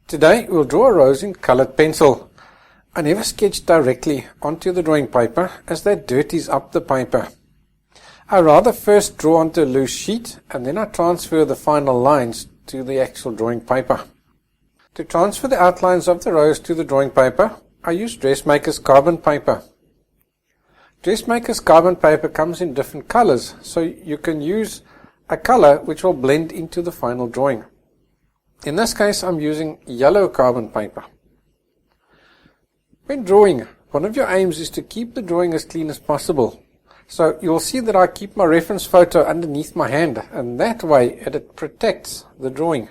Today we'll draw a rose in coloured pencil. I never sketch directly onto the drawing paper as that dirties up the paper. I rather first draw onto a loose sheet and then I transfer the final lines to the actual drawing paper. To transfer the outlines of the rose to the drawing paper, I use Dressmaker's carbon paper. Dressmaker's carbon paper comes in different colours, so you can use a colour which will blend into the final drawing. In this case, I'm using yellow carbon paper. When drawing, one of your aims is to keep the drawing as clean as possible. So you'll see that I keep my reference photo underneath my hand, and that way it protects the drawing.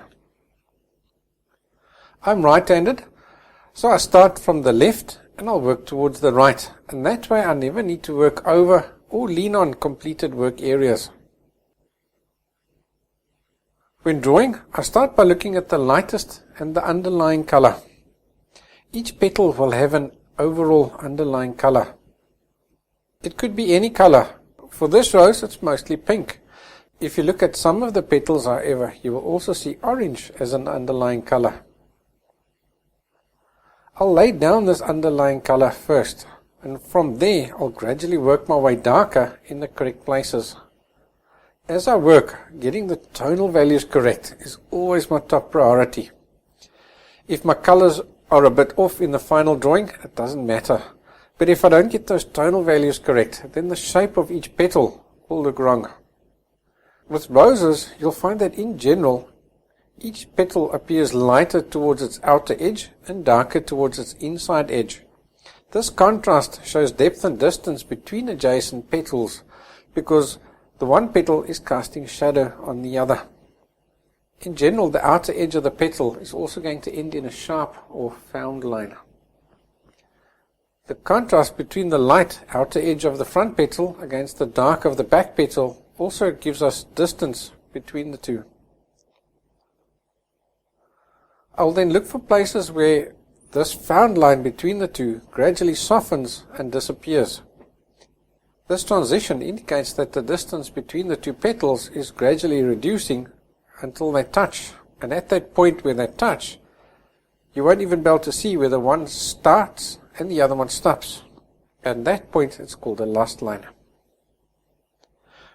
I'm right-handed, so I start from the left and I'll work towards the right, and that way I never need to work over or lean on completed work areas. When drawing, I start by looking at the lightest and the underlying color. Each petal will have an overall underlying color. It could be any color. For this rose, it's mostly pink. If you look at some of the petals, however, you will also see orange as an underlying color. I'll lay down this underlying color first, and from there I'll gradually work my way darker in the correct places. As I work, getting the tonal values correct is always my top priority. If my colors are a bit off in the final drawing, it doesn't matter. But if I don't get those tonal values correct, then the shape of each petal will look wrong. With roses, you'll find that in general, each petal appears lighter towards its outer edge and darker towards its inside edge. This contrast shows depth and distance between adjacent petals, because the one petal is casting shadow on the other. In general, the outer edge of the petal is also going to end in a sharp or found line. The contrast between the light outer edge of the front petal against the dark of the back petal also gives us distance between the two. I'll then look for places where this found line between the two gradually softens and disappears. This transition indicates that the distance between the two petals is gradually reducing until they touch, and at that point where they touch, you won't even be able to see whether one starts and the other one stops. At that point, it's called a lost line.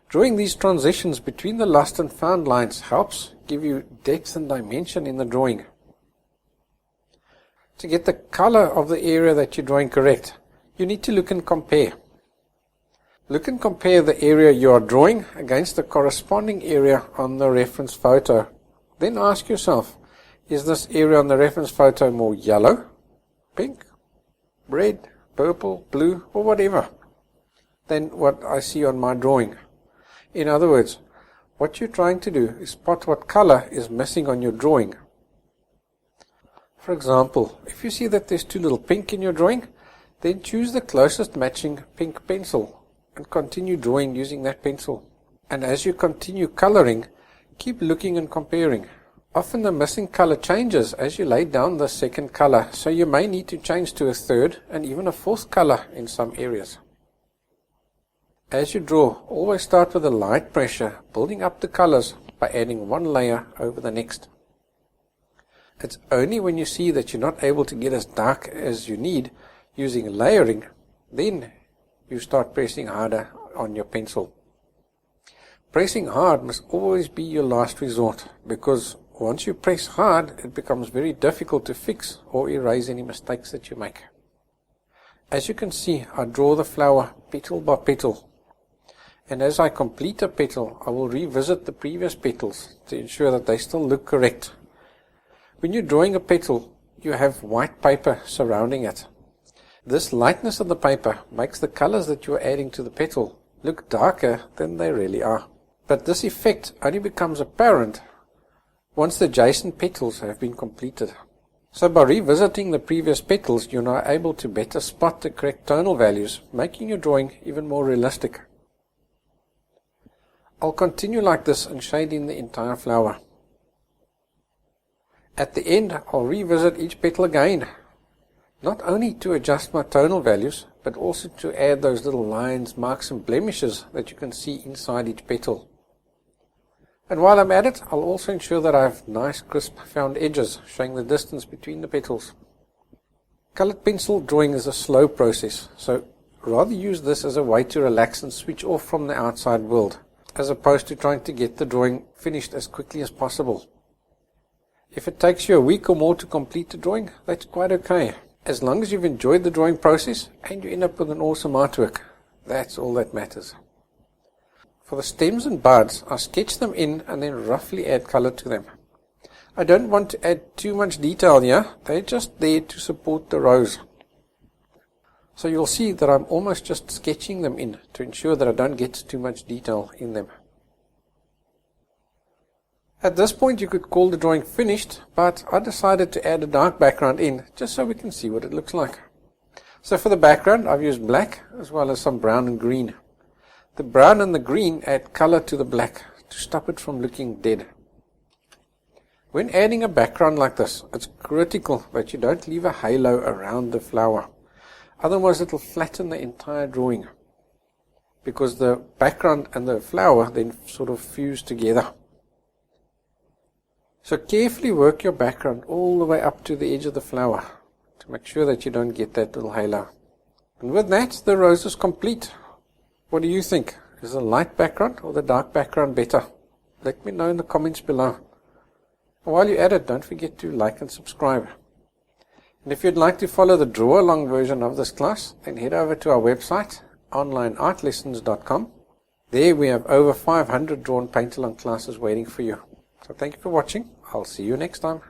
Drawing these transitions between the lost and found lines helps give you depth and dimension in the drawing. To get the color of the area that you're drawing correct, you need to look and compare. Look and compare the area you are drawing against the corresponding area on the reference photo. Then ask yourself, is this area on the reference photo more yellow, pink, red, purple, blue, or whatever than what I see on my drawing? In other words, what you're trying to do is spot what color is missing on your drawing. For example, if you see that there's too little pink in your drawing, then choose the closest matching pink pencil and continue drawing using that pencil. And as you continue coloring, keep looking and comparing. Often the missing color changes as you lay down the second color, so you may need to change to a third and even a fourth color in some areas. As you draw, always start with a light pressure, building up the colors by adding one layer over the next. It's only when you see that you're not able to get as dark as you need using layering, then you start pressing harder on your pencil. Pressing hard must always be your last resort, because once you press hard, it becomes very difficult to fix or erase any mistakes that you make. As you can see, I draw the flower petal by petal, and as I complete a petal, I will revisit the previous petals to ensure that they still look correct. When you're drawing a petal, you have white paper surrounding it. This lightness of the paper makes the colors that you are adding to the petal look darker than they really are. But this effect only becomes apparent once the adjacent petals have been completed. So by revisiting the previous petals, you're now able to better spot the correct tonal values, making your drawing even more realistic. I'll continue like this and shade in the entire flower. At the end, I'll revisit each petal again, not only to adjust my tonal values, but also to add those little lines, marks and blemishes that you can see inside each petal. And while I'm at it, I'll also ensure that I have nice crisp found edges showing the distance between the petals. Colored pencil drawing is a slow process, so rather use this as a way to relax and switch off from the outside world, as opposed to trying to get the drawing finished as quickly as possible. If it takes you a week or more to complete the drawing, that's quite okay. As long as you've enjoyed the drawing process and you end up with an awesome artwork, that's all that matters. For the stems and buds, I sketch them in and then roughly add color to them. I don't want to add too much detail here, they're just there to support the rows. So you'll see that I'm almost just sketching them in to ensure that I don't get too much detail in them. At this point you could call the drawing finished, but I decided to add a dark background in just so we can see what it looks like. So for the background I've used black as well as some brown and green. The brown and the green add color to the black to stop it from looking dead. When adding a background like this, it's critical that you don't leave a halo around the flower. Otherwise it will flatten the entire drawing, because the background and the flower then sort of fuse together. So carefully work your background all the way up to the edge of the flower to make sure that you don't get that little halo. And with that, the rose is complete. What do you think? Is the light background or the dark background better? Let me know in the comments below. And while you're at it, don't forget to like and subscribe. And if you'd like to follow the draw-along version of this class, then head over to our website, onlineartlessons.com. There we have over 500 drawn paint-along classes waiting for you. So thank you for watching. I'll see you next time.